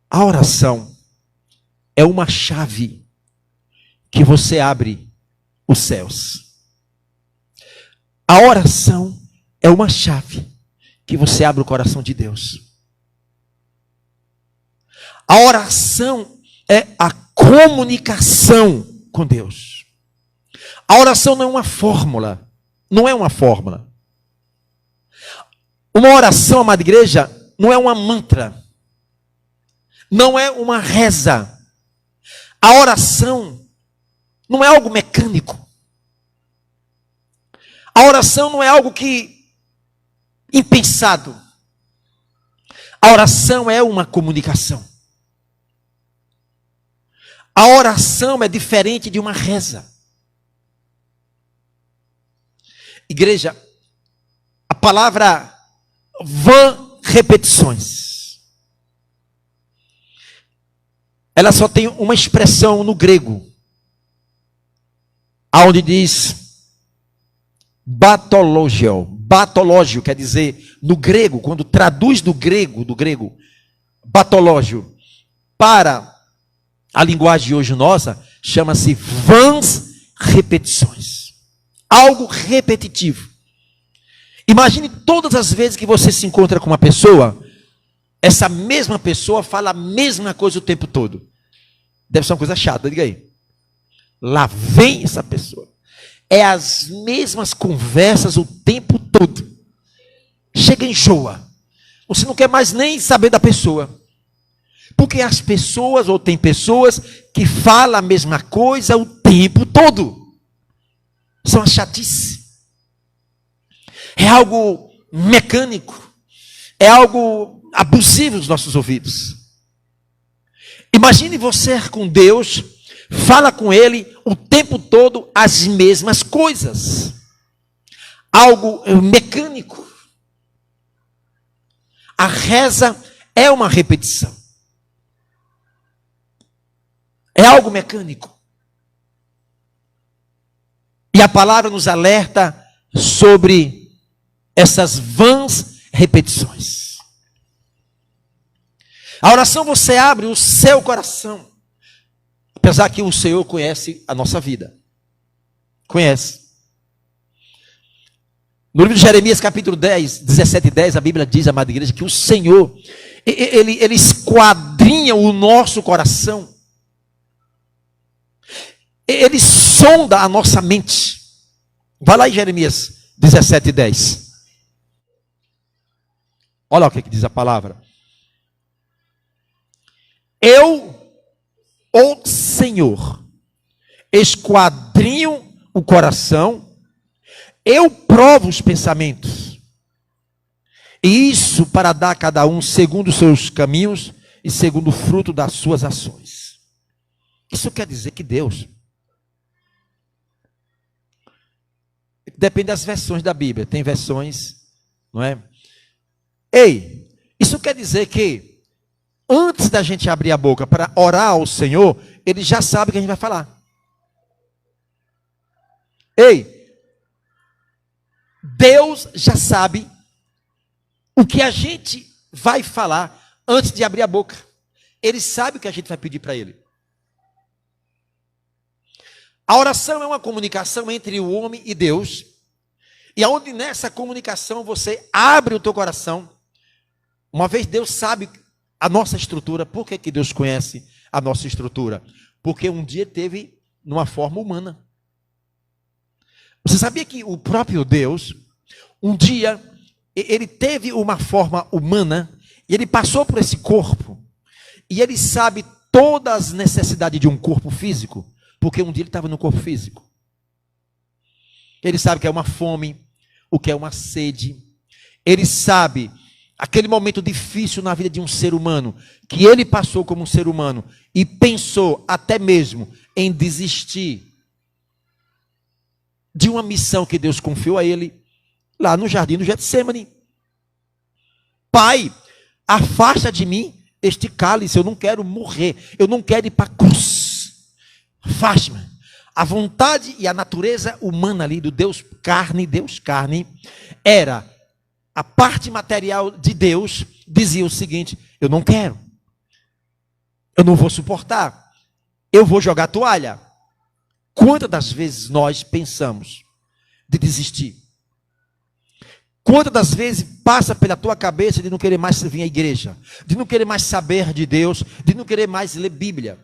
A oração é uma chave que você abre os céus. A oração é uma chave que você abre o coração de Deus. A oração é a comunicação com Deus. A oração não é uma fórmula. Não é uma fórmula. Uma oração, amada igreja, não é uma mantra. Não é uma reza. A oração não é algo mecânico. A oração não é algo impensado. A oração é uma comunicação. A oração é diferente de uma reza. Igreja, a palavra vã repetições. Ela só tem uma expressão no grego, aonde diz batologio. Batologio quer dizer, no grego, quando traduz do grego, batologio, para a linguagem hoje nossa, chama-se vãs repetições. Algo repetitivo. Imagine todas as vezes que você se encontra com uma pessoa, essa mesma pessoa fala a mesma coisa o tempo todo. Deve ser uma coisa chata, diga aí. Lá vem essa pessoa. É as mesmas conversas o tempo todo. Chega e enjoa. Você não quer mais nem saber da pessoa. Porque as pessoas, ou tem pessoas, que falam a mesma coisa o tempo todo. São uma chatice. É algo mecânico. É algo abusivo nos nossos ouvidos. Imagine você com Deus, fala com Ele o tempo todo as mesmas coisas. Algo mecânico. A reza é uma repetição. É algo mecânico. E a palavra nos alerta sobre essas vãs repetições. A oração você abre o seu coração. Apesar que o Senhor conhece a nossa vida. Conhece. No livro de Jeremias, capítulo 10, 17 e 10, a Bíblia diz, amada igreja, que o Senhor, Ele esquadrinha o nosso coração. Ele sonda a nossa mente. Vai lá em Jeremias 17 e 10. Olha o que diz a palavra. Eu, o Senhor, esquadrinho o coração, eu provo os pensamentos. E isso para dar a cada um segundo os seus caminhos e segundo o fruto das suas ações. Isso quer dizer que Deus, depende das versões da Bíblia, tem versões, não é? Ei, isso quer dizer que antes da gente abrir a boca para orar ao Senhor, Ele já sabe o que a gente vai falar. Ei, Deus já sabe o que a gente vai falar antes de abrir a boca. Ele sabe o que a gente vai pedir para Ele. A oração é uma comunicação entre o homem e Deus. E aonde nessa comunicação você abre o teu coração. Uma vez Deus sabe a nossa estrutura. Por que Deus conhece a nossa estrutura? Porque um dia teve numa forma humana. Você sabia que o próprio Deus, um dia, ele teve uma forma humana, e ele passou por esse corpo, e ele sabe todas as necessidades de um corpo físico, porque um dia ele estava no corpo físico. Ele sabe o que é uma fome, o que é uma sede, ele sabe aquele momento difícil na vida de um ser humano, que ele passou como um ser humano, e pensou até mesmo em desistir de uma missão que Deus confiou a ele, lá no jardim do Getsêmani. Pai, afasta de mim este cálice, eu não quero morrer, eu não quero ir para a cruz. Afaste-me. A vontade e a natureza humana ali do Deus carne, era a parte material de Deus, dizia o seguinte: eu não quero. eu não vou suportar, eu vou jogar a toalha. Quantas das vezes nós pensamos de desistir? Quantas das vezes passa pela tua cabeça de não querer mais vir à igreja, de não querer mais saber de Deus, de não querer mais ler Bíblia?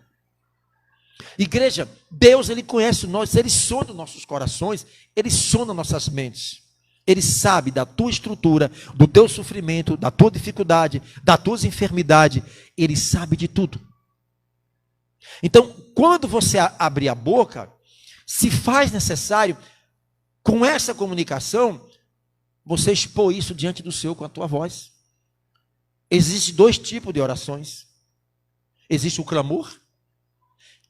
Igreja, Deus, Ele conhece nós, Ele sonda nossos corações, Ele sonda nossas mentes. Ele sabe da tua estrutura, do teu sofrimento, da tua dificuldade, das tuas enfermidades. Ele sabe de tudo. Então, quando você abrir a boca, se faz necessário, com essa comunicação, você expor isso diante do Senhor com a tua voz. Existem dois tipos de orações. Existe o clamor,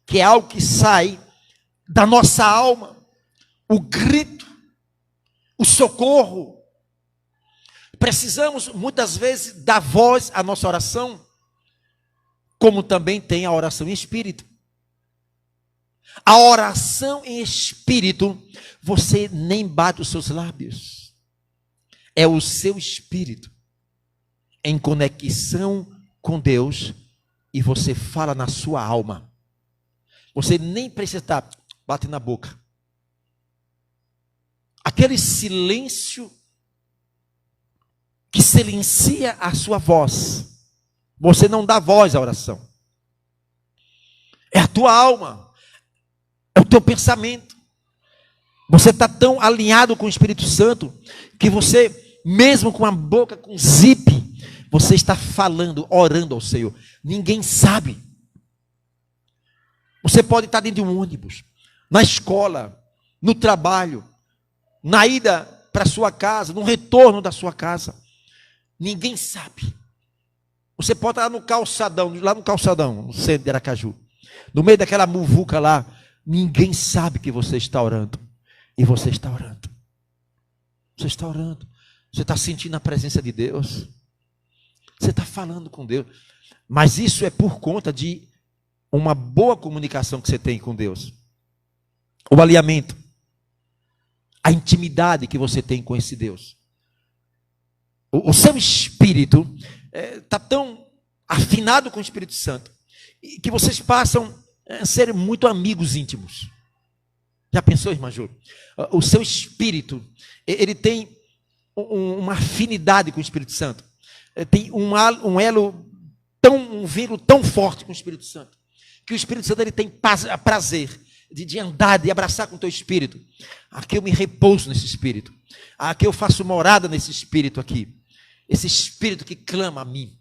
que é algo que sai da nossa alma, o grito, o socorro. Precisamos muitas vezes dar voz à nossa oração, como também tem a oração em espírito. A oração em espírito, você nem bate os seus lábios. É o seu espírito em conexão com Deus e você fala na sua alma. Você nem precisa estar batendo na boca. Aquele silêncio que silencia a sua voz. Você não dá voz à oração. É a tua alma. É o teu pensamento. Você está tão alinhado com o Espírito Santo que você, mesmo com a boca com zip, você está falando, orando ao Senhor. Ninguém sabe. Você pode estar dentro de um ônibus, na escola, no trabalho, na ida para a sua casa, no retorno da sua casa. Ninguém sabe. Você pode estar lá no calçadão, no centro de Aracaju, no meio daquela muvuca lá. Ninguém sabe que você está orando. E você está orando. Você está orando. Você está sentindo a presença de Deus. Você está falando com Deus. Mas isso é por conta de uma boa comunicação que você tem com Deus. O alinhamento. A intimidade que você tem com esse Deus. O seu espírito está tão afinado com o Espírito Santo que vocês passam a ser muito amigos íntimos. Já pensou, irmã Ju? O seu espírito, ele tem uma afinidade com o Espírito Santo. Tem um elo, um vínculo tão forte com o Espírito Santo, que o Espírito Santo ele tem prazer de andar, de abraçar com o teu espírito. Aqui eu me repouso nesse espírito. Aqui eu faço morada nesse espírito aqui. Esse espírito que clama a mim,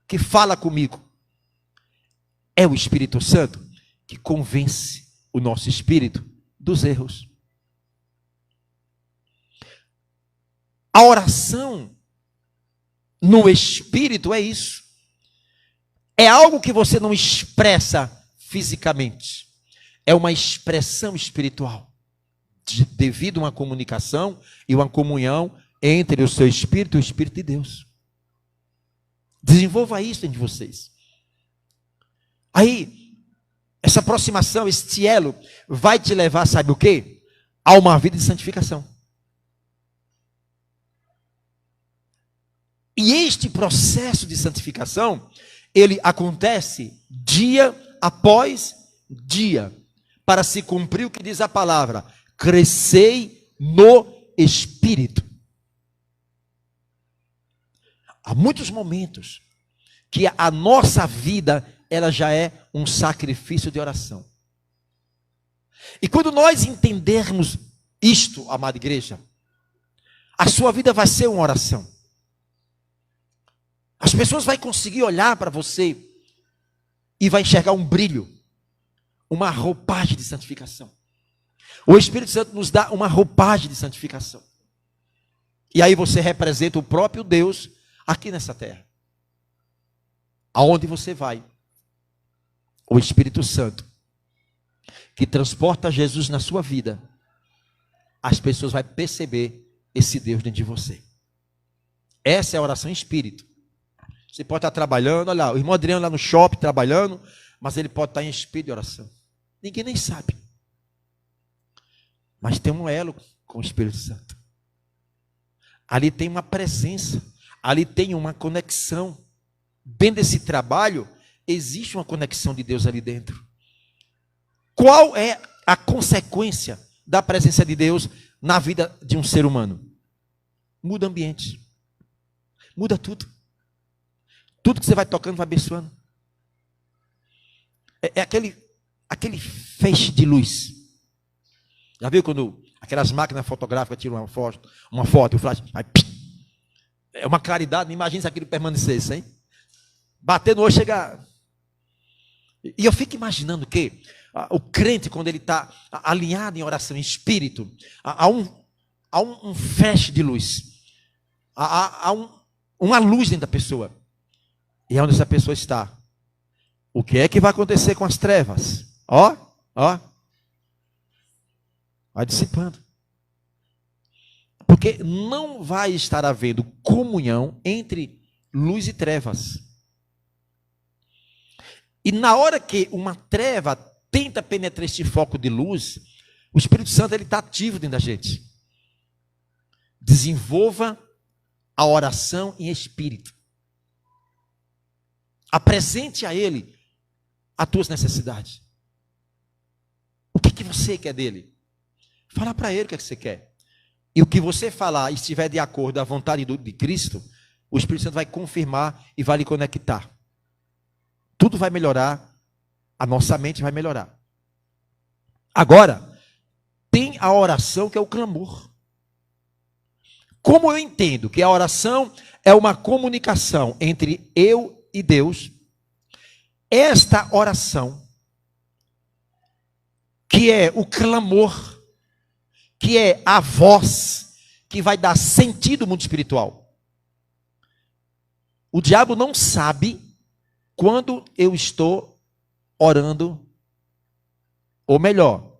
que fala comigo. É o Espírito Santo que convence o nosso espírito dos erros. A oração no espírito é isso. É algo que você não expressa fisicamente. É uma expressão espiritual. Devido a uma comunicação e uma comunhão entre o seu espírito e o Espírito de Deus. Desenvolva isso entre vocês. Aí, essa aproximação, esse elo, vai te levar, sabe o quê? A uma vida de santificação. E este processo de santificação, ele acontece dia após dia, para se cumprir o que diz a palavra: crescei no Espírito. Há muitos momentos que a nossa vida, ela já é um sacrifício de oração. E quando nós entendermos isto, amada igreja, a sua vida vai ser uma oração. As pessoas vão conseguir olhar para você e vai enxergar um brilho, uma roupagem de santificação. O Espírito Santo nos dá uma roupagem de santificação. E aí você representa o próprio Deus aqui nessa terra. Aonde você vai, o Espírito Santo, que transporta Jesus na sua vida, as pessoas vão perceber esse Deus dentro de você. Essa é a oração em espírito. Você pode estar trabalhando, olha lá, o irmão Adriano lá no shopping trabalhando, mas ele pode estar em espírito de oração. Ninguém nem sabe. Mas tem um elo com o Espírito Santo. Ali tem uma presença, ali tem uma conexão. Dentro desse trabalho, existe uma conexão de Deus ali dentro. Qual é a consequência da presença de Deus na vida de um ser humano? Muda ambiente. Muda tudo. Tudo que você vai tocando vai abençoando. É aquele feixe de luz. Já viu quando aquelas máquinas fotográficas tiram uma foto e o flash vai, é uma claridade, imagina se aquilo permanecesse, hein? Bater no olho, chega. E eu fico imaginando que o crente, quando ele está alinhado em oração, em espírito, há um flash de luz. Há uma luz dentro da pessoa. E é onde essa pessoa está. O que é que vai acontecer com as trevas? Ó. Vai dissipando. Porque não vai estar havendo comunhão entre luz e trevas. E na hora que uma treva tenta penetrar este foco de luz, o Espírito Santo está ativo dentro da gente. Desenvolva a oração em espírito. Apresente a Ele as tuas necessidades. O que você quer dele? Fala para Ele o que você quer. E o que você falar estiver de acordo com a vontade de Cristo, o Espírito Santo vai confirmar e vai lhe conectar. Tudo vai melhorar, a nossa mente vai melhorar. Agora, tem a oração que é o clamor. Como eu entendo que a oração é uma comunicação entre eu e Deus, esta oração, que é o clamor, que é a voz, que vai dar sentido ao mundo espiritual. O diabo não sabe quando eu estou orando, ou melhor,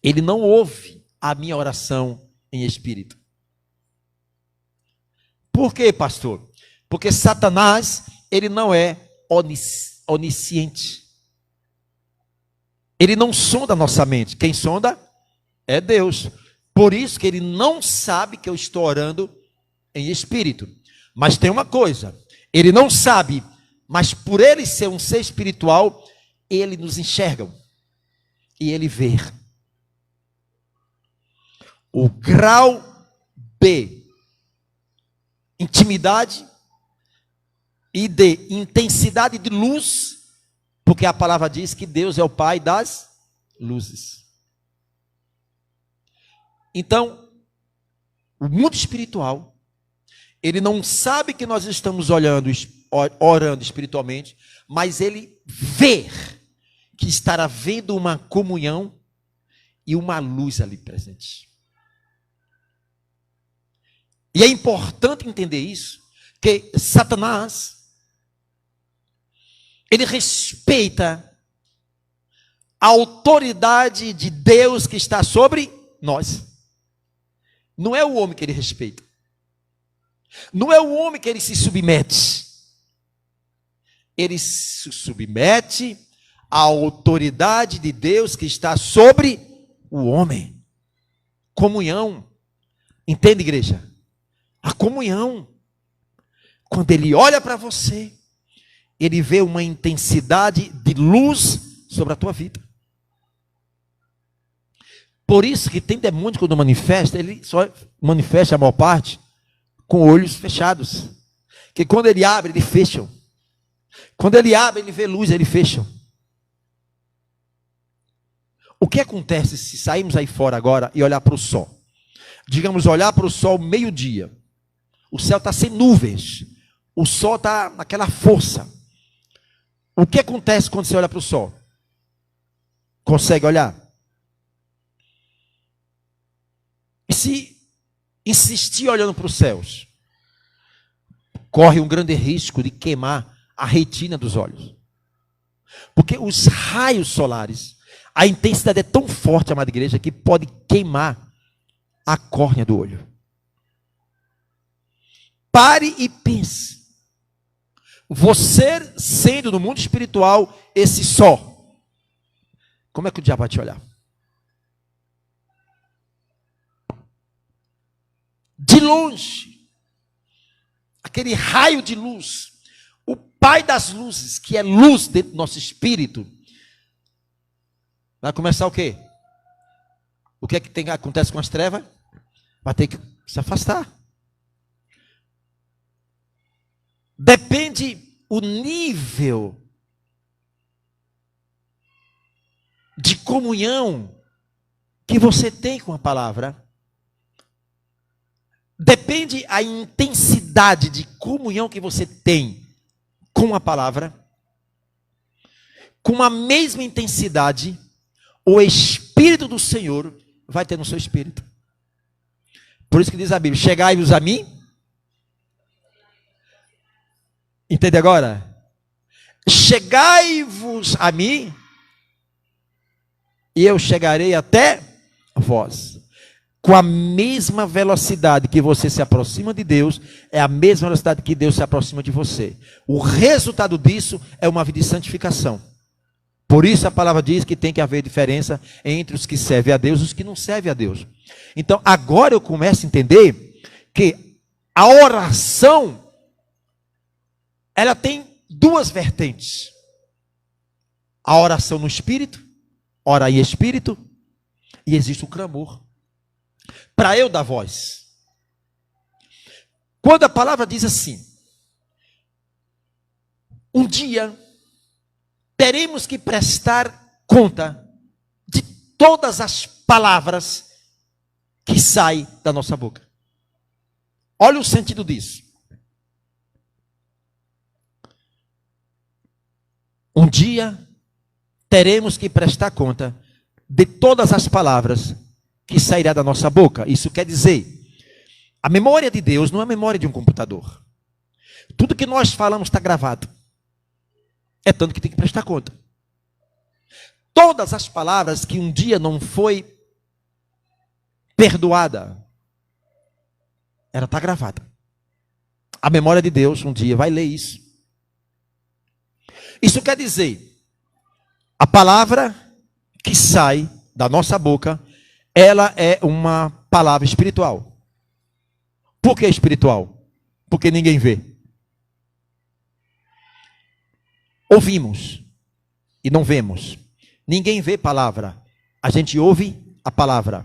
ele não ouve a minha oração em espírito. Por quê, pastor? Porque Satanás, ele não é onisciente. Ele não sonda a nossa mente. Quem sonda é Deus. Por isso que ele não sabe que eu estou orando em espírito. Mas tem uma coisa, ele não sabe, mas por ele ser um ser espiritual, ele nos enxerga e ele vê. O grau de intimidade e de intensidade de luz, porque a palavra diz que Deus é o Pai das luzes. Então, o mundo espiritual, ele não sabe que nós estamos orando espiritualmente, mas ele vê que está havendo uma comunhão e uma luz ali presente. E é importante entender isso, que Satanás, ele respeita a autoridade de Deus que está sobre nós. Não é o homem que ele respeita. Não é o homem que ele se submete. Ele se submete à autoridade de Deus que está sobre o homem. Comunhão. Entende, igreja? A comunhão. Quando ele olha para você, ele vê uma intensidade de luz sobre a tua vida. Por isso que tem demônio quando manifesta, ele só manifesta a maior parte com olhos fechados. Que quando ele abre, ele fecha. Quando ele abre, ele vê luz, ele fecha. O que acontece se sairmos aí fora agora e olhar para o sol? Digamos, olhar para o sol meio-dia. O céu está sem nuvens. O sol está naquela força. O que acontece quando você olha para o sol? Consegue olhar? E se insistir olhando para os céus, corre um grande risco de queimar a retina dos olhos. Porque os raios solares, a intensidade é tão forte, amada igreja, que pode queimar a córnea do olho. Pare e pense. Você sendo no mundo espiritual esse sol, como é que o diabo vai te olhar? De longe, aquele raio de luz, o Pai das luzes, que é luz dentro do nosso espírito, vai começar o quê? O que é que acontece com as trevas? Vai ter que se afastar. Depende o nível de comunhão que você tem com a palavra. Depende a intensidade de comunhão que você tem com a palavra. Com a mesma intensidade, o Espírito do Senhor vai ter no seu espírito. Por isso que diz a Bíblia: chegai-vos a mim. Entende agora? Chegai-vos a mim, e eu chegarei até vós. Com a mesma velocidade que você se aproxima de Deus, é a mesma velocidade que Deus se aproxima de você. O resultado disso é uma vida de santificação. Por isso a palavra diz que tem que haver diferença entre os que servem a Deus e os que não servem a Deus. Então agora eu começo a entender que a oração, ela tem duas vertentes. A oração no espírito, ora em espírito, e existe o clamor, para eu dar voz. Quando a palavra diz assim: um dia teremos que prestar conta de todas as palavras que saem da nossa boca. Olha o sentido disso. Um dia teremos que prestar conta de todas as palavras que sairá da nossa boca. Isso quer dizer, a memória de Deus não é a memória de um computador. Tudo que nós falamos está gravado. É tanto que tem que prestar conta. Todas as palavras que um dia não foi perdoada, ela está gravada. A memória de Deus um dia vai ler isso. Isso quer dizer, a palavra que sai da nossa boca, ela é uma palavra espiritual. Por que espiritual? Porque ninguém vê. Ouvimos e não vemos. Ninguém vê palavra. A gente ouve a palavra.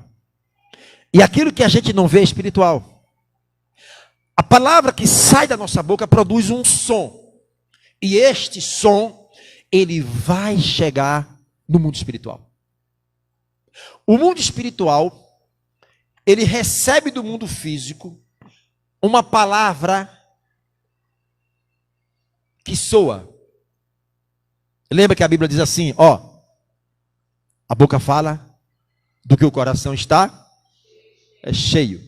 E aquilo que a gente não vê é espiritual. A palavra que sai da nossa boca produz um som. E este som, ele vai chegar no mundo espiritual. O mundo espiritual, ele recebe do mundo físico uma palavra que soa. Lembra que a Bíblia diz assim, ó, a boca fala do que o coração está cheio.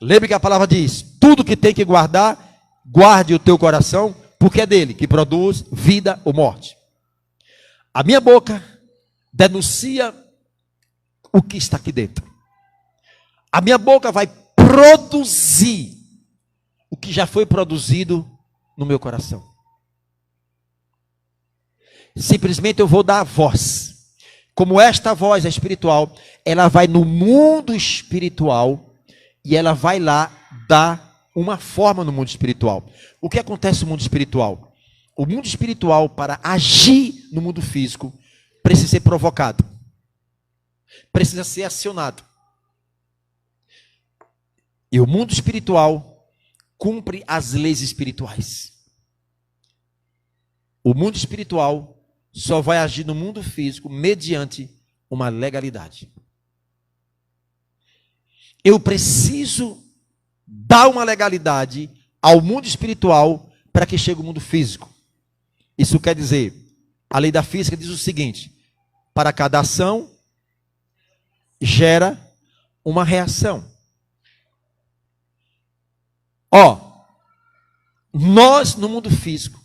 Lembra que a palavra diz, tudo que tem que guardar, guarde o teu coração, porque é dele que produz vida ou morte. A minha boca denuncia o que está aqui dentro. A minha boca vai produzir o que já foi produzido no meu coração. Simplesmente eu vou dar a voz. Como esta voz é espiritual, ela vai no mundo espiritual e ela vai lá dar uma forma no mundo espiritual. O que acontece no mundo espiritual? O mundo espiritual, para agir no mundo físico, precisa ser provocado. Precisa ser acionado. E o mundo espiritual cumpre as leis espirituais. O mundo espiritual só vai agir no mundo físico mediante uma legalidade. Eu preciso dar uma legalidade ao mundo espiritual para que chegue ao mundo físico. Isso quer dizer, a lei da física diz o seguinte: para cada ação gera uma reação. Ó, nós no mundo físico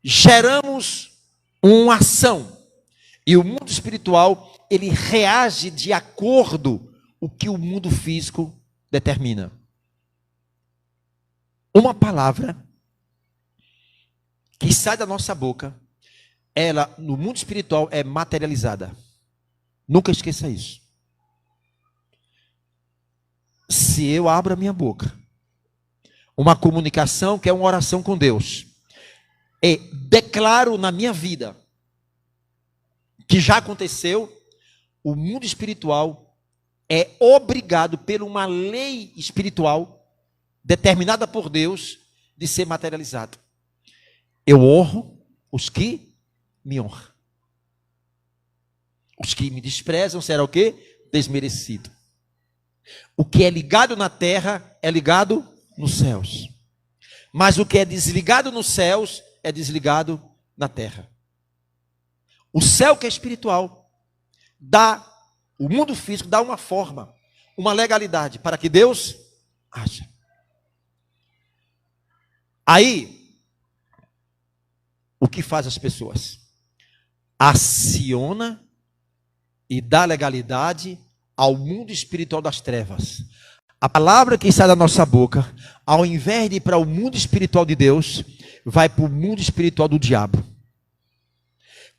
geramos uma ação e o mundo espiritual ele reage de acordo com o que o mundo físico determina. Uma palavra que sai da nossa boca, ela no mundo espiritual é materializada. Nunca esqueça isso. Se eu abro a minha boca uma comunicação que é uma oração com Deus. E declaro na minha vida que já aconteceu, o mundo espiritual é obrigado por uma lei espiritual determinada por Deus de ser materializado. Eu honro os que me honram. Os que me desprezam será o quê? Desmerecido. O que é ligado na terra é ligado nos céus. Mas o que é desligado nos céus é desligado na terra. O céu que é espiritual dá, o mundo físico dá uma forma, uma legalidade para que Deus haja. Aí, o que faz as pessoas? Aciona e dá legalidade ao mundo espiritual das trevas. A palavra que sai da nossa boca, ao invés de ir para o mundo espiritual de Deus, vai para o mundo espiritual do diabo.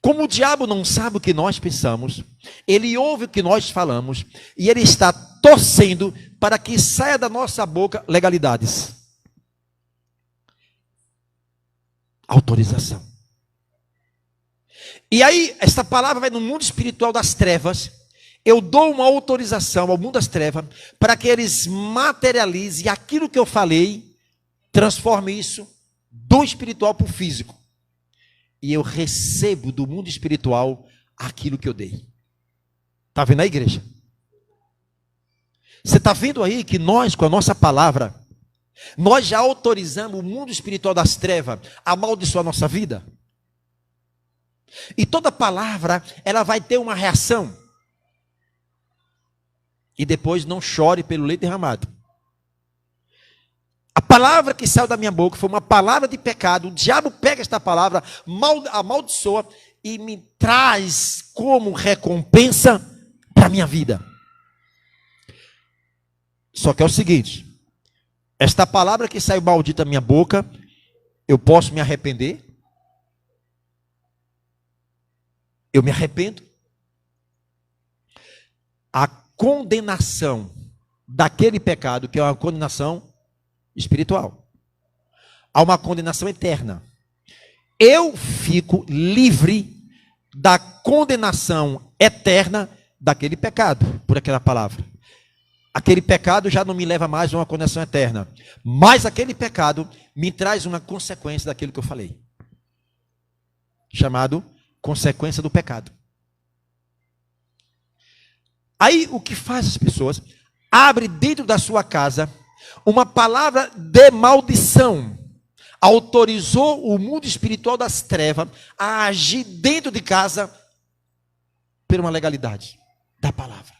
Como o diabo não sabe o que nós pensamos, ele ouve o que nós falamos, e ele está torcendo para que saia da nossa boca legalidades. Autorização. E aí, esta palavra vai no mundo espiritual das trevas. Eu dou uma autorização ao mundo das trevas para que eles materializem aquilo que eu falei, transforme isso do espiritual para o físico. E eu recebo do mundo espiritual aquilo que eu dei. Está vendo a igreja? Você está vendo aí que nós, com a nossa palavra, nós já autorizamos o mundo espiritual das trevas a amaldiçoar a nossa vida? E toda palavra, ela vai ter uma reação. E depois não chore pelo leite derramado. A palavra que saiu da minha boca foi uma palavra de pecado. O diabo pega esta palavra, amaldiçoa e me traz como recompensa para a minha vida. Só que é o seguinte: esta palavra que saiu maldita da minha boca, eu posso me arrepender? Eu me arrependo. A condenação daquele pecado, que é uma condenação espiritual, há uma condenação eterna. Eu fico livre da condenação eterna daquele pecado, por aquela palavra. Aquele pecado já não me leva mais a uma condenação eterna, mas aquele pecado me traz uma consequência daquilo que eu falei, chamado consequência do pecado. Aí o que faz as pessoas? Abre dentro da sua casa uma palavra de maldição. Autorizou o mundo espiritual das trevas a agir dentro de casa por uma legalidade da palavra,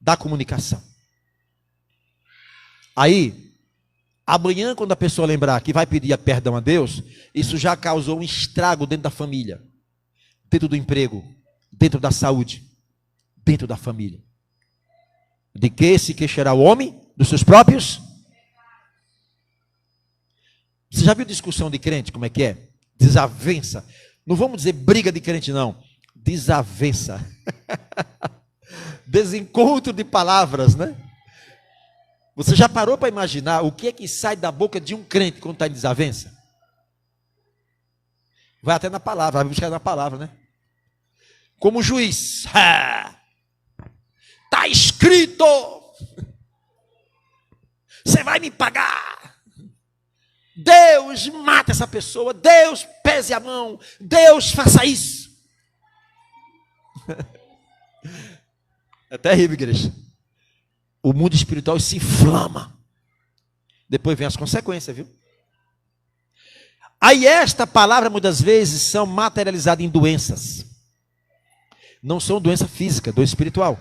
da comunicação. Aí, amanhã, quando a pessoa lembrar que vai pedir perdão a Deus, isso já causou um estrago dentro da família, dentro do emprego, dentro da saúde, dentro da família. De que se queixará o homem? Dos seus próprios? Você já viu discussão de crente, como é que é? Desavença. Não vamos dizer briga de crente, não. Desavença. Desencontro de palavras, né? Você já parou para imaginar o que é que sai da boca de um crente quando está em desavença? Vai até na palavra, vai buscar na palavra, né? Como juiz. Está escrito. Você vai me pagar. Deus mata essa pessoa. Deus pese a mão. Deus faça isso. É terrível, igreja. O mundo espiritual se inflama. Depois vem as consequências, viu? Aí esta palavra muitas vezes são materializadas em doenças. Não são doença física, doença espiritual.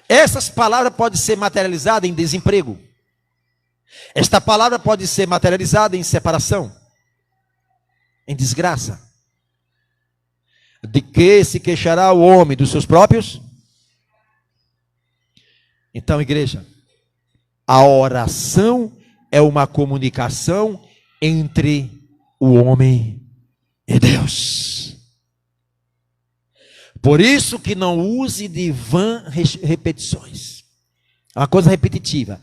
Essas palavras podem ser materializadas em desemprego. Esta palavra pode ser materializada em separação, em desgraça. De que se queixará o homem? Dos seus próprios? Então, igreja, a oração é uma comunicação entre o homem e Deus. Por isso que não use de vã repetições. É uma coisa repetitiva.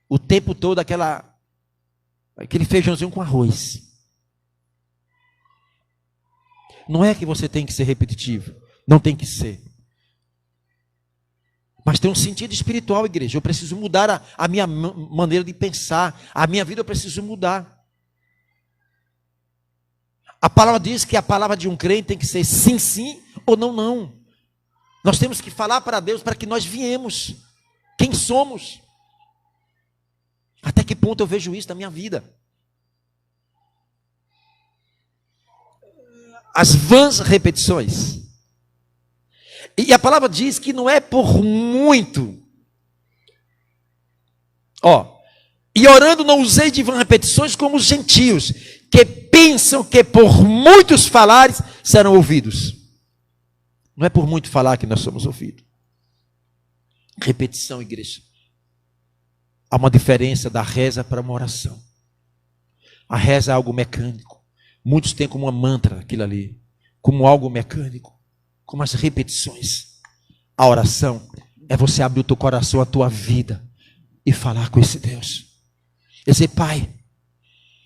o tempo todo aquele feijãozinho com arroz. Não é que você tem que ser repetitivo, não tem que ser. Mas tem um sentido espiritual, igreja. Eu preciso mudar a minha maneira de pensar, a minha vida eu preciso mudar. A palavra diz que a palavra de um crente tem que ser sim, sim ou não, não. Nós temos que falar para Deus para que nós viemos. Quem somos? Até que ponto eu vejo isso na minha vida? As vãs repetições. E a palavra diz que não é por muito. E orando não usei de vãs repetições como os gentios, que pensam que por muitos falares serão ouvidos. Não é por muito falar que nós somos ouvidos. Repetição, igreja. Há uma diferença da reza para uma oração. A reza é algo mecânico. Muitos têm como uma mantra aquilo ali, como algo mecânico, como as repetições. A oração é você abrir o teu coração, a tua vida e falar com esse Deus. E dizer, Pai,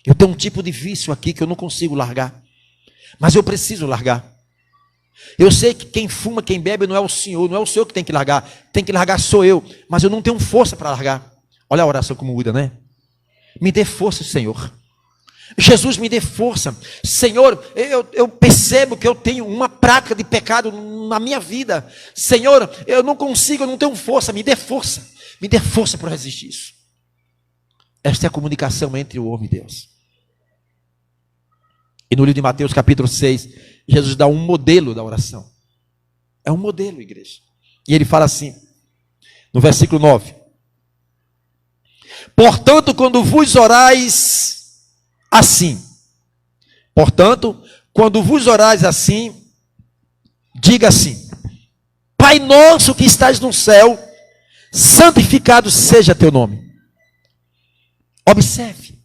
eu tenho um tipo de vício aqui que eu não consigo largar, mas eu preciso largar. Eu sei que quem fuma, quem bebe não é o Senhor que tem que largar sou eu, mas eu não tenho força para largar. Olha a oração como muda, né? Me dê força, Senhor. Jesus, me dê força. Senhor, eu percebo que eu tenho uma praga de pecado na minha vida. Senhor, eu não consigo, eu não tenho força. Me dê força. Me dê força para resistir isso. Esta é a comunicação entre o homem e Deus. E no livro de Mateus capítulo 6, Jesus dá um modelo da oração. É um modelo, igreja. E ele fala assim, no versículo 9. Portanto, quando vos orais assim. Portanto, quando vos orais assim, diga assim: Pai nosso que estás no céu, santificado seja teu nome. Observe.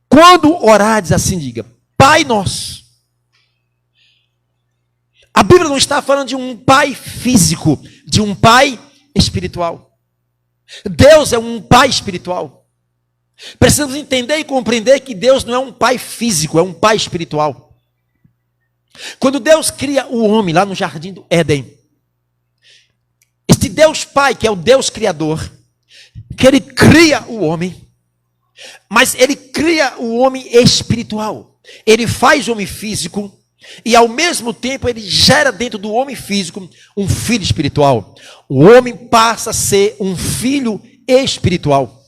Quando orares assim, diga: Pai nosso. A Bíblia não está falando de um pai físico, de um pai espiritual. Deus é um pai espiritual. Precisamos entender e compreender que Deus não é um pai físico, é um pai espiritual. Quando Deus cria o homem lá no jardim do Éden, este Deus Pai, que é o Deus Criador, que ele cria o homem, mas ele cria o homem espiritual. Ele faz o homem físico e ao mesmo tempo ele gera dentro do homem físico um filho espiritual. O homem passa a ser um filho espiritual.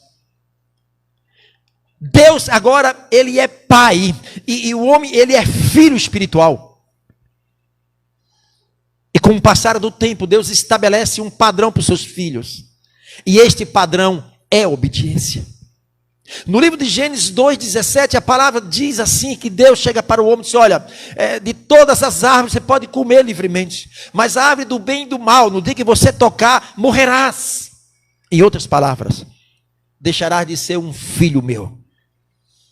Deus agora, ele é pai, e o homem, ele é filho espiritual. E com o passar do tempo, Deus estabelece um padrão para os seus filhos, e este padrão é obediência. No livro de Gênesis 2:17, a palavra diz assim, que Deus chega para o homem e diz: olha, de todas as árvores você pode comer livremente, mas a árvore do bem e do mal, no dia que você tocar, morrerás. Em outras palavras, deixarás de ser um filho meu.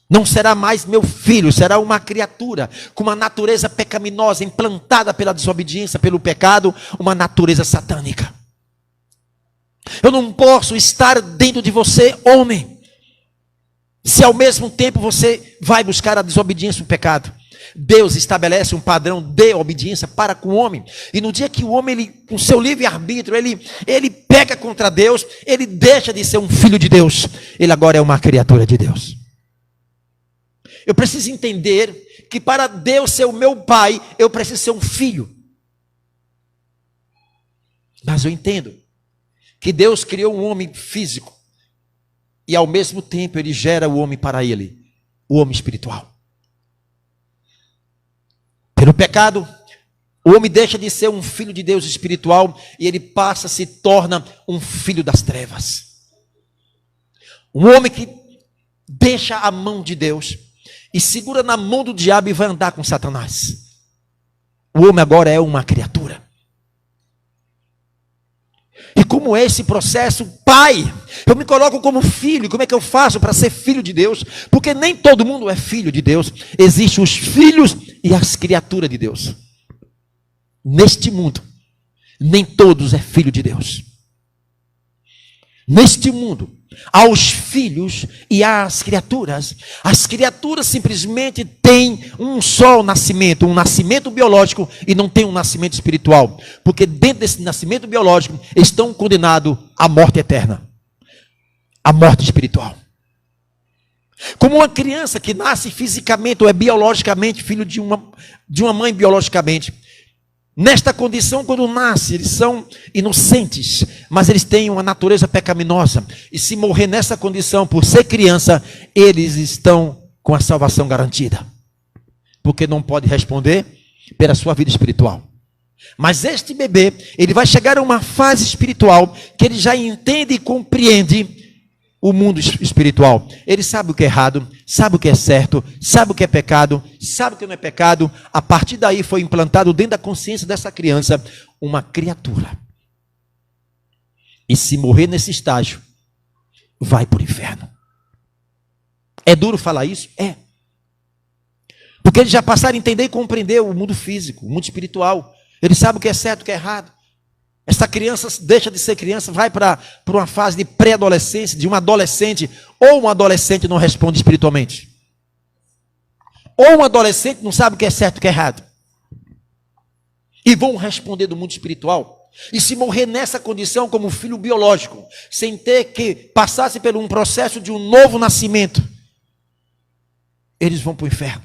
Não será mais meu filho, será uma criatura com uma natureza pecaminosa, implantada pela desobediência, pelo pecado, uma natureza satânica. Eu não posso estar dentro de você, homem, se ao mesmo tempo você vai buscar a desobediência e o pecado. Deus estabelece um padrão de obediência para com o homem. E no dia que o homem, ele, com seu livre-arbítrio, ele peca contra Deus, ele deixa de ser um filho de Deus. Ele agora é uma criatura de Deus. Eu preciso entender que para Deus ser o meu pai, eu preciso ser um filho. Mas eu entendo que Deus criou um homem físico e ao mesmo tempo ele gera o homem para ele, o homem espiritual. Pelo pecado, o homem deixa de ser um filho de Deus espiritual e ele passa, se torna um filho das trevas. Um homem que deixa a mão de Deus e segura na mão do diabo e vai andar com Satanás. O homem agora é uma criatura. E como é esse processo? Pai, eu me coloco como filho. Como é que eu faço para ser filho de Deus? Porque nem todo mundo é filho de Deus. Existem os filhos e as criaturas de Deus. Neste mundo, nem todos é filho de Deus. Neste mundo, aos filhos e às criaturas. As criaturas simplesmente têm um só nascimento, um nascimento biológico, e não tem um nascimento espiritual, porque dentro desse nascimento biológico estão condenados à morte eterna, à morte espiritual. Como uma criança que nasce fisicamente ou é biologicamente filho de uma mãe biologicamente, nesta condição, quando nasce, eles são inocentes, mas eles têm uma natureza pecaminosa. E se morrer nessa condição por ser criança, eles estão com a salvação garantida, porque não pode responder pela sua vida espiritual. Mas este bebê, ele vai chegar a uma fase espiritual que ele já entende e compreende o mundo espiritual. Ele sabe o que é errado, sabe o que é certo, sabe o que é pecado, sabe o que não é pecado. A partir daí foi implantado dentro da consciência dessa criança uma criatura. E se morrer nesse estágio, vai para o inferno. É duro falar isso? É. Porque eles já passaram a entender e compreender o mundo físico, o mundo espiritual. Eles sabem o que é certo, o que é errado. Essa criança deixa de ser criança, vai para uma fase de pré-adolescência, de uma adolescente, ou um adolescente não responde espiritualmente. Ou um adolescente não sabe o que é certo e o que é errado. E vão responder do mundo espiritual. E se morrer nessa condição como filho biológico, sem ter que passasse por um processo de um novo nascimento, eles vão para o inferno.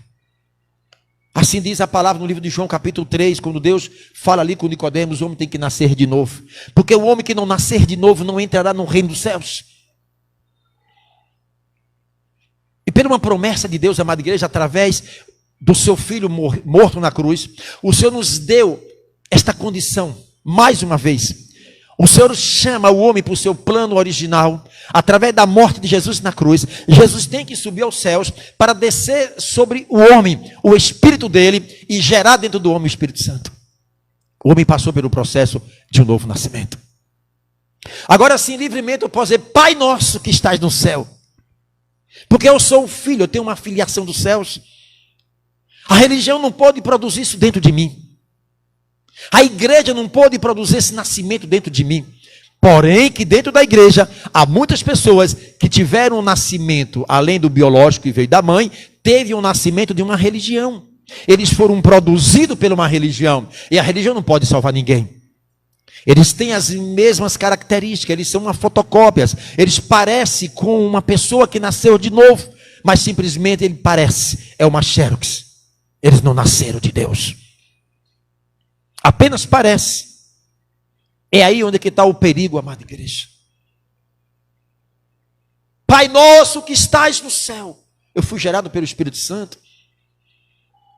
Assim diz a palavra no livro de João capítulo 3, quando Deus fala ali com Nicodemos, o homem tem que nascer de novo. Porque o homem que não nascer de novo não entrará no reino dos céus. E por uma promessa de Deus, amada igreja, através do seu filho morto na cruz, o Senhor nos deu esta condição, mais uma vez. O Senhor chama o homem para o seu plano original, através da morte de Jesus na cruz. Jesus tem que subir aos céus para descer sobre o homem, o Espírito dele, e gerar dentro do homem o Espírito Santo. O homem passou pelo processo de um novo nascimento. Agora sim, livremente eu posso dizer: Pai nosso que estás no céu. Porque eu sou um filho, eu tenho uma filiação dos céus. A religião não pode produzir isso dentro de mim. A igreja não pode produzir esse nascimento dentro de mim. Porém, que dentro da igreja há muitas pessoas que tiveram um nascimento, além do biológico que veio da mãe, teve um nascimento de uma religião. Eles foram produzidos por uma religião. E a religião não pode salvar ninguém. Eles têm as mesmas características, eles são uma fotocópias. Eles parecem com uma pessoa que nasceu de novo, mas simplesmente ele parece, é uma xerox. Eles não nasceram de Deus. Apenas parece. É aí onde que está o perigo, amada igreja. Pai nosso que estás no céu. Eu fui gerado pelo Espírito Santo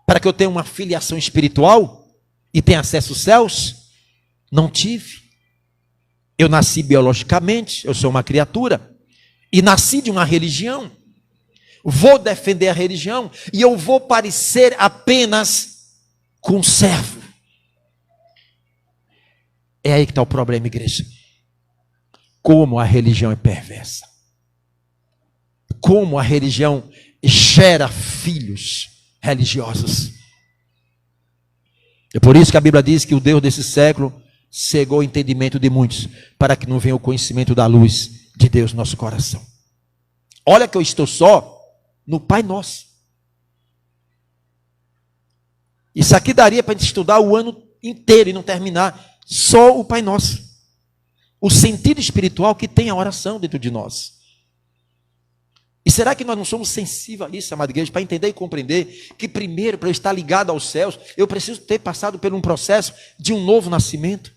para que eu tenha uma filiação espiritual e tenha acesso aos céus. Não tive. Eu nasci biologicamente, eu sou uma criatura e nasci de uma religião. Vou defender a religião e eu vou parecer apenas com um servo. É aí que está o problema, igreja. Como a religião é perversa. Como a religião gera filhos religiosos. É por isso que a Bíblia diz que o Deus desse século cegou o entendimento de muitos, para que não venha o conhecimento da luz de Deus no nosso coração. Olha que eu estou só no Pai Nosso. Isso aqui daria para a gente estudar o ano inteiro e não terminar. Só o Pai Nosso. O sentido espiritual que tem a oração dentro de nós. E será que nós não somos sensíveis a isso, amada igreja, para entender e compreender que primeiro, para eu estar ligado aos céus, eu preciso ter passado por um processo de um novo nascimento?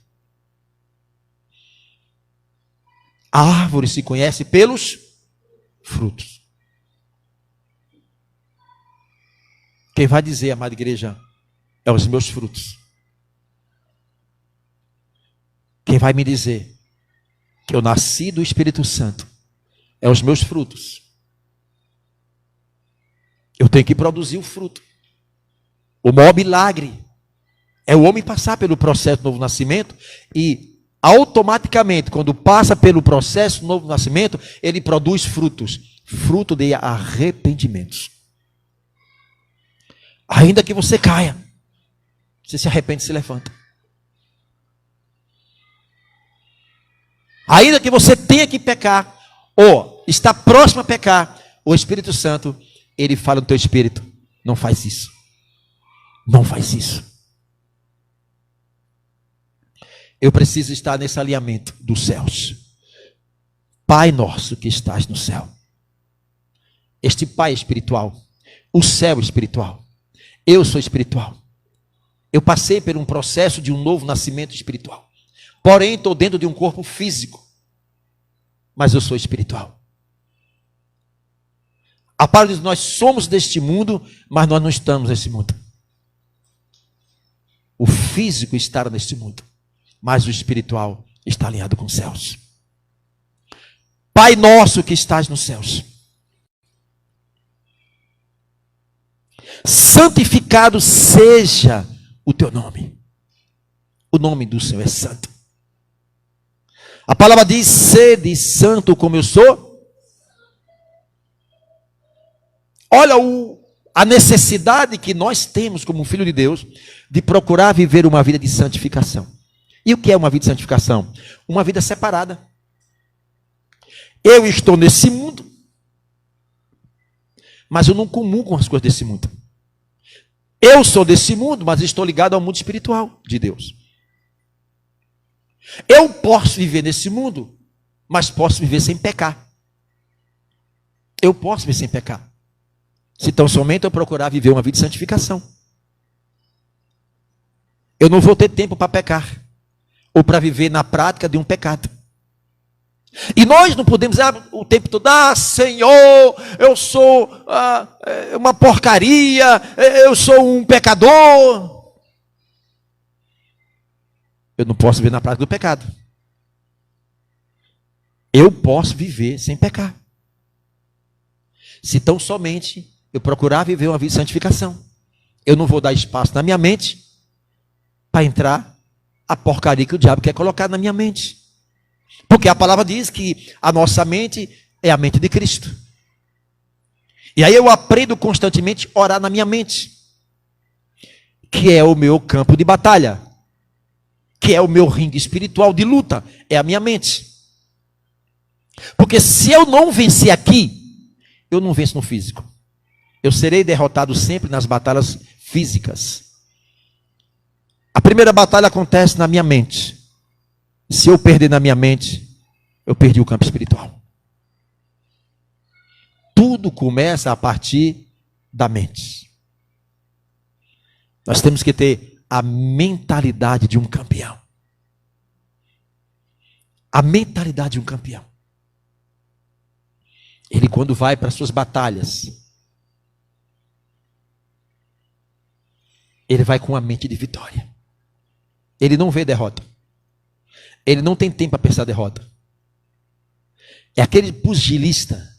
A árvore se conhece pelos frutos. Quem vai dizer, amada igreja, é os meus frutos. Quem vai me dizer que eu nasci do Espírito Santo é os meus frutos. Eu tenho que produzir o fruto. O maior milagre é o homem passar pelo processo do novo nascimento e automaticamente, quando passa pelo processo do novo nascimento, ele produz frutos. Fruto de arrependimentos. Ainda que você caia, você se arrepende e se levanta. Ainda que você tenha que pecar, ou está próximo a pecar, o Espírito Santo, ele fala no teu espírito: não faz isso. Não faz isso. Eu preciso estar nesse alinhamento dos céus. Pai nosso que estás no céu. Este Pai espiritual, o céu espiritual. Eu sou espiritual. Eu passei por um processo de um novo nascimento espiritual. Porém, estou dentro de um corpo físico. Mas eu sou espiritual. A palavra diz: nós somos deste mundo, mas nós não estamos nesse mundo. O físico está neste mundo, mas o espiritual está alinhado com os céus. Pai nosso que estás nos céus, santificado seja o teu nome. O nome do Senhor é santo. A palavra diz: sede santo como eu sou. Olha a necessidade que nós temos como filho de Deus de procurar viver uma vida de santificação. E o que é uma vida de santificação? Uma vida separada. Eu estou nesse mundo, mas eu não comungo com as coisas desse mundo. Eu sou desse mundo, mas estou ligado ao mundo espiritual de Deus. Eu posso viver nesse mundo, mas posso viver sem pecar. Eu posso viver sem pecar. Se tão somente eu procurar viver uma vida de santificação. Eu não vou ter tempo para pecar, ou para viver na prática de um pecado. E nós não podemos o tempo todo: Senhor, eu sou uma porcaria, eu sou um pecador. Eu não posso viver na prática do pecado. Eu posso viver sem pecar. Se tão somente eu procurar viver uma vida de santificação, eu não vou dar espaço na minha mente para entrar a porcaria que o diabo quer colocar na minha mente. Porque a palavra diz que a nossa mente é a mente de Cristo. E aí eu aprendo constantemente a orar na minha mente, que é o meu campo de batalha, que é o meu ringue espiritual de luta, é a minha mente. Porque se eu não vencer aqui, eu não venço no físico. Eu serei derrotado sempre nas batalhas físicas. A primeira batalha acontece na minha mente. Se eu perder na minha mente, eu perdi o campo espiritual. Tudo começa a partir da mente. Nós temos que ter a mentalidade de um campeão. A mentalidade de um campeão. Ele, quando vai para as suas batalhas, ele vai com a mente de vitória. Ele não vê derrota. Ele não tem tempo para pensar derrota. É aquele pugilista,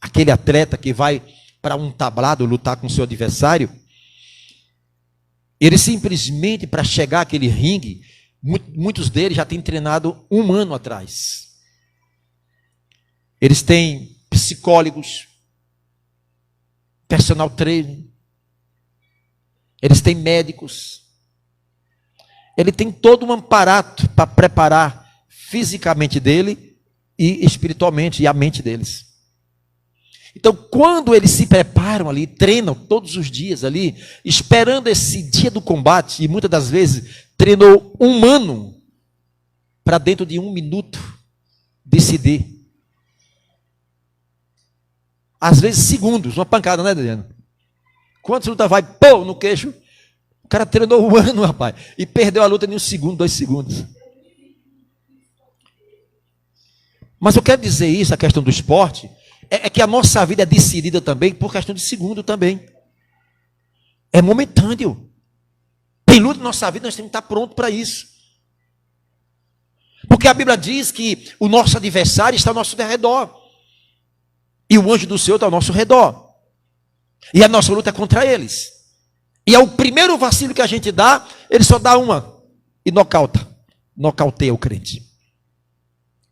aquele atleta que vai para um tablado lutar com seu adversário. Ele simplesmente, para chegar àquele ringue, muitos deles já têm treinado 1 ano atrás. Eles têm psicólogos, personal trainer, eles têm médicos. Ele tem todo um aparato para preparar fisicamente dele e espiritualmente, e a mente deles. Então, quando eles se preparam ali, treinam todos os dias ali, esperando esse dia do combate, e muitas das vezes treinou 1 ano para dentro de 1 minuto decidir. Às vezes segundos, uma pancada, né, Adriano? Quantos lutas vai, pô, no queixo? O cara treinou 1 ano, rapaz, e perdeu a luta em 1 segundo, 2 segundos. Mas eu quero dizer isso, a questão do esporte, é que a nossa vida é decidida também por questão de segundo também. É momentâneo. Tem luta na nossa vida, nós temos que estar pronto para isso. Porque a Bíblia diz que o nosso adversário está ao nosso redor. E o anjo do Senhor está ao nosso redor. E a nossa luta é contra eles. E é o primeiro vacilo que a gente dá, ele só dá uma. E nocauteia o crente.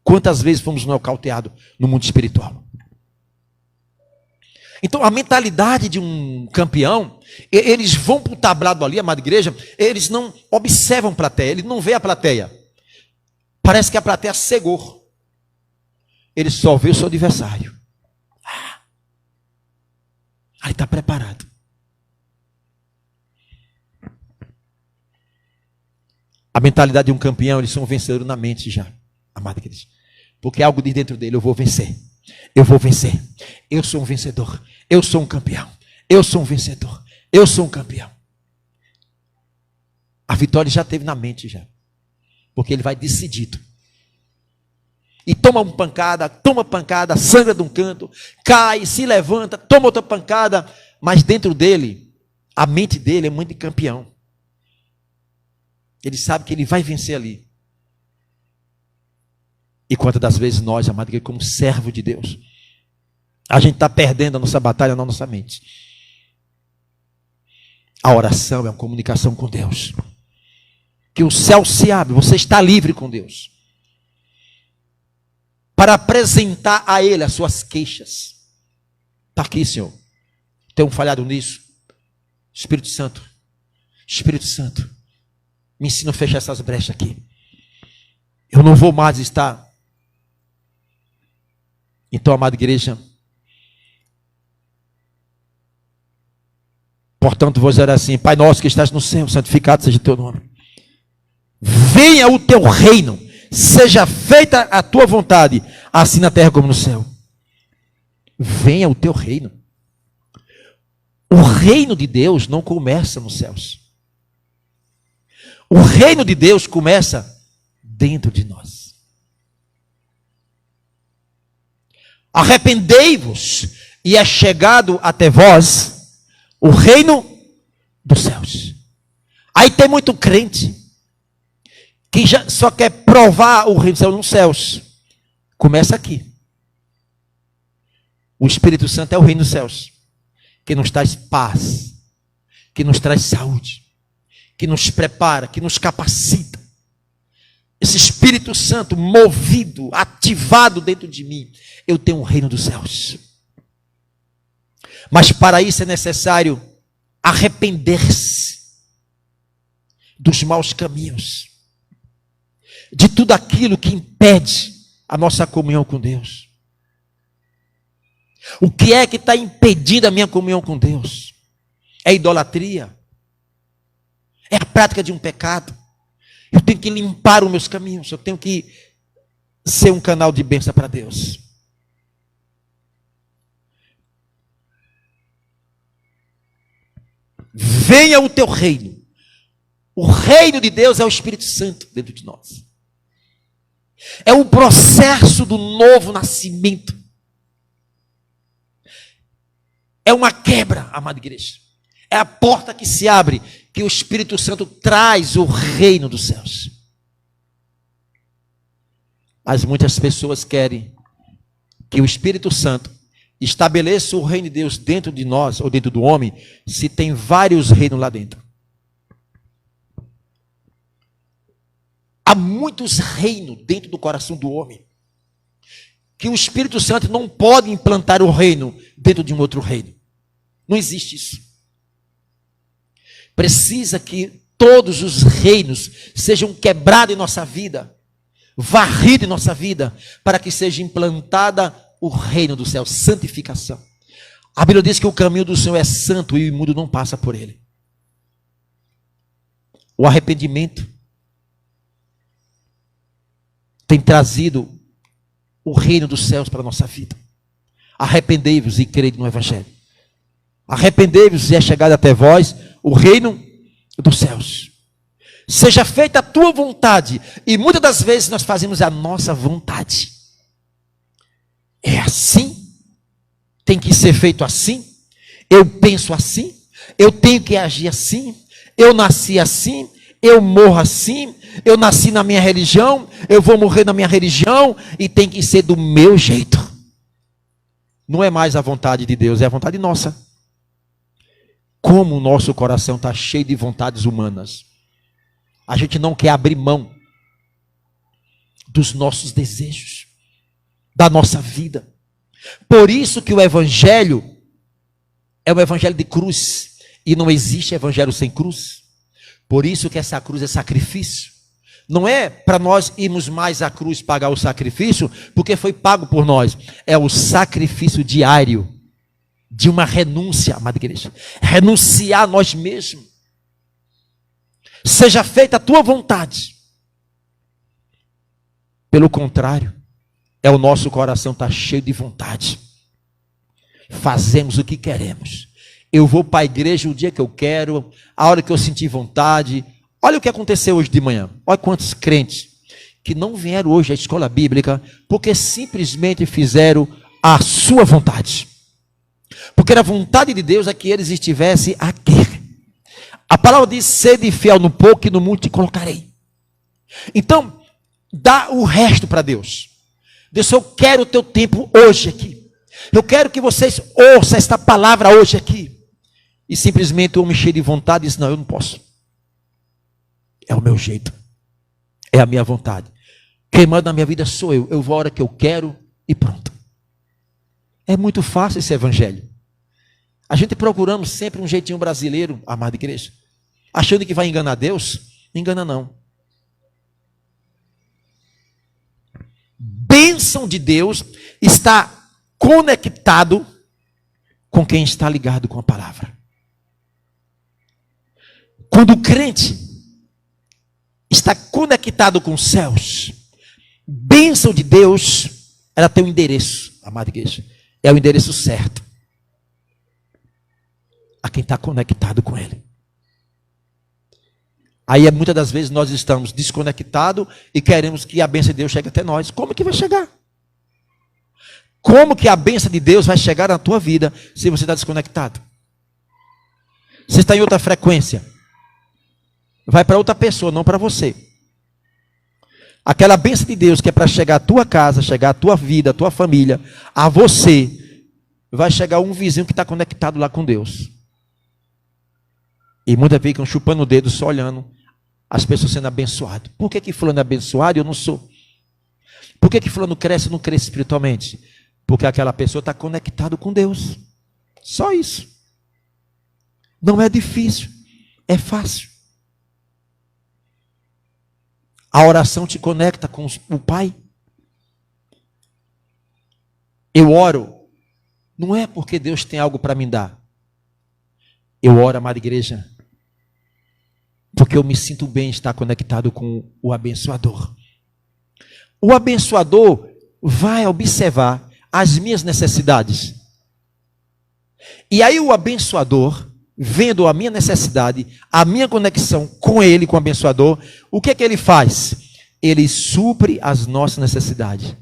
Quantas vezes fomos nocauteados no mundo espiritual? Então, a mentalidade de um campeão, eles vão para o tablado ali, amada igreja, eles não observam a plateia, eles não vê a plateia. Parece que a plateia cegou. ele só vê o seu adversário. Aí está preparado. A mentalidade de um campeão, eles são vencedores na mente já, amado igreja. Porque algo de dentro dele, eu vou vencer. Eu vou vencer. Eu sou um vencedor. Eu sou um campeão. Eu sou um vencedor. Eu sou um campeão. A vitória já teve na mente já. Porque ele vai decidido. E toma uma pancada, sangra de um canto, cai, se levanta, toma outra pancada, mas dentro dele, a mente dele é muito de campeão. Ele sabe que ele vai vencer ali. E quantas das vezes nós, amado, como servo de Deus, a gente está perdendo a nossa batalha na nossa mente. A oração é uma comunicação com Deus. Que o céu se abre, você está livre com Deus. Para apresentar a Ele as suas queixas. Está aqui, Senhor. Tenho falhado nisso. Espírito Santo, me ensina a fechar essas brechas aqui. Eu não vou mais estar. Então, amada igreja, portanto, vou dizer assim: Pai nosso que estás no céu, santificado seja o teu nome. Venha o teu reino, seja feita a tua vontade, assim na terra como no céu. Venha o teu reino. O reino de Deus não começa nos céus. O reino de Deus começa dentro de nós. Arrependei-vos e é chegado até vós o reino dos céus. Aí tem muito crente que já só quer provar o reino dos céus nos céus. Começa aqui. O Espírito Santo é o reino dos céus, que nos traz paz, que nos traz saúde, que nos prepara, que nos capacita. Esse Espírito Santo movido, ativado dentro de mim, eu tenho o reino dos céus. Mas para isso é necessário arrepender-se dos maus caminhos, de tudo aquilo que impede a nossa comunhão com Deus. O que é que está impedindo a minha comunhão com Deus? É idolatria. É a prática de um pecado. Eu tenho que limpar os meus caminhos. Eu tenho que ser um canal de bênção para Deus. Venha o teu reino. O reino de Deus é o Espírito Santo dentro de nós. É um processo do novo nascimento. É uma quebra, amada igreja. É a porta que se abre, que o Espírito Santo traz o reino dos céus. Mas muitas pessoas querem que o Espírito Santo estabeleça o reino de Deus dentro de nós, ou dentro do homem, se tem vários reinos lá dentro. Há muitos reinos dentro do coração do homem, que o Espírito Santo não pode implantar o reino dentro de um outro reino. Não existe isso. Precisa que todos os reinos sejam quebrados em nossa vida, varridos em nossa vida, para que seja implantada o reino do céu, santificação. A Bíblia diz que o caminho do Senhor é santo e o imundo não passa por ele. O arrependimento tem trazido o reino dos céus para a nossa vida. Arrependei-vos e crede no Evangelho. Arrependei-vos e é chegado até vós o reino dos céus. Seja feita a tua vontade. E muitas das vezes nós fazemos a nossa vontade. É assim? Tem que ser feito assim? Eu penso assim? Eu tenho que agir assim? Eu nasci assim? Eu morro assim? Eu nasci na minha religião? Eu vou morrer na minha religião? E tem que ser do meu jeito. Não é mais a vontade de Deus, é a vontade nossa. Como o nosso coração está cheio de vontades humanas. A gente não quer abrir mão dos nossos desejos, da nossa vida. Por isso que o Evangelho é um Evangelho de cruz. E não existe Evangelho sem cruz. Por isso que essa cruz é sacrifício. não é para nós irmos mais à cruz pagar o sacrifício, porque foi pago por nós. É o sacrifício diário de uma renúncia, amada igreja. Renunciar a nós mesmos. Seja feita a tua vontade. Pelo contrário, o nosso coração está cheio de vontade. Fazemos o que queremos. Eu vou para a igreja o dia que eu quero, a hora que eu sentir vontade. Olha o que aconteceu hoje de manhã. Olha quantos crentes que não vieram hoje à escola bíblica porque simplesmente fizeram a sua vontade. Porque a vontade de Deus é que eles estivessem aqui. A palavra diz: sede fiel no pouco e no muito te colocarei. Então, dá o resto para Deus. Deus, eu quero o teu tempo hoje aqui. Eu quero que vocês ouçam esta palavra hoje aqui. E simplesmente o homem cheio de vontade diz: não, eu não posso. É o meu jeito. É a minha vontade. Quem manda na minha vida sou eu. Eu vou a hora que eu quero e pronto. É muito fácil esse evangelho. A gente procuramos sempre um jeitinho brasileiro, amada igreja, achando que vai enganar Deus. Não engana não. Bênção de Deus está conectado com quem está ligado com a palavra. Quando o crente está conectado com os céus, bênção de Deus, ela tem um endereço, amada igreja. É o endereço certo a quem está conectado com Ele. Aí muitas das vezes nós estamos desconectados e queremos que a bênção de Deus chegue até nós. Como que vai chegar? Como que a bênção de Deus vai chegar na tua vida se você está desconectado? Você está em outra frequência. Vai para outra pessoa, não para você. Aquela bênção de Deus que é para chegar à tua casa, chegar à tua vida, à tua família, a você, vai chegar um vizinho que está conectado lá com Deus. E muitas vezes ficam chupando o dedo, só olhando as pessoas sendo abençoadas. Por que fulano é abençoado e eu não sou? Por que fulano cresce e não cresce espiritualmente? Porque aquela pessoa está conectada com Deus. Só isso. Não é difícil, é fácil. A oração te conecta com o Pai. Eu oro, não é porque Deus tem algo para me dar. Eu oro, amada igreja, porque eu me sinto bem em estar conectado com o abençoador. O abençoador vai observar as minhas necessidades. E aí o abençoador, vendo a minha necessidade, a minha conexão com ele, com o abençoador, o que é que ele faz? Ele supre as nossas necessidades.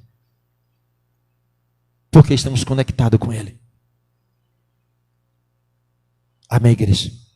Porque estamos conectados com ele. Amém, igreja?